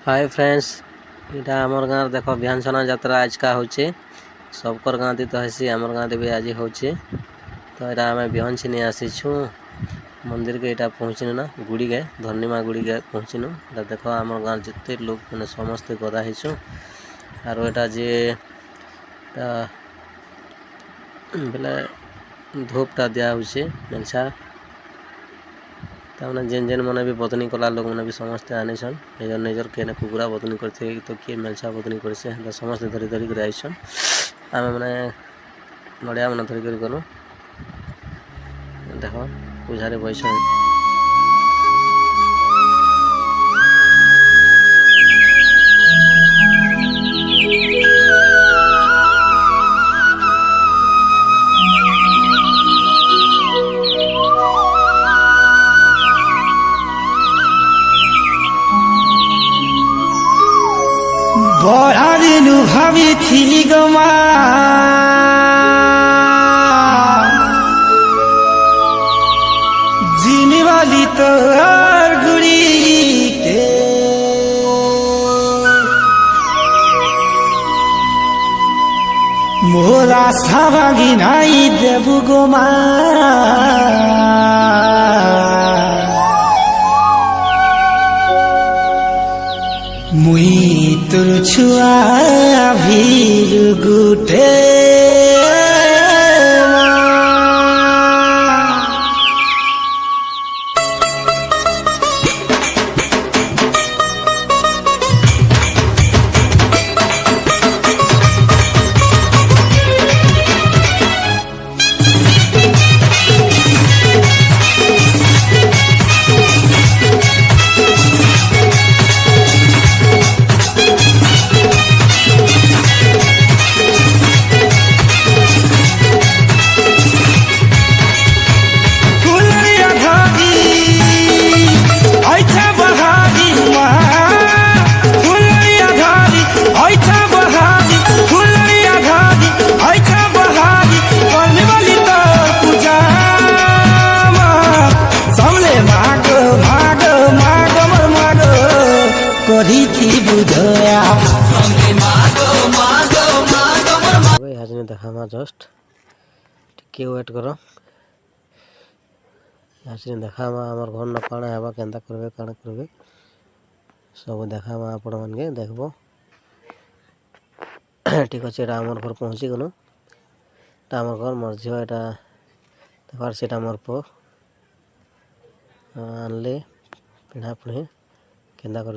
Hi friends, इटा आमर गाँव देख विधानसभा यात्रा आज का होचे सबकर गाँव तो हेसी आमर गाँव भी आज होचे। तो यहाँ आम बिहन छीनी आसीछु मंदिर के इटा पहुँचनु ना गुड़ी गए धर्णीमा गुड़ी गए पहुँचनु। देख आमर गाँव जिते लोग मैंने समस्ते गदा हेचु आर एटा जे बेले धूपटा दिया होचे मेलछा तामने जेन जेन मैंने भी बदनी कला लोग मैंने भी समस्ते आनीछन निजर निजर किए कुकुड़ा बदनी करते तो किए मेलछा बदनी कर समस्ते धरी धरिक आईछन। आम मैंने नड़िया मैंने धरिक गलु देख पूजारे बैसन बड़ा दिन भावी थी गमा जीने वाली तो गुड़ी के मोरा सावागी नाई देबु गोमा मुई तुर छुआ भीर गुटे देखा जस्ट टिके वेट कर देखा आमर घर न काण हेबा केन्ता करबे काण करबे सब देखा आपण मानके देखबो। ठीक अच्छे आमर घर पहुँची गलु आमर घर मोर झील एटा देखार से मोर पो आनले पिढ़ा पुढ़ी केन्ता कर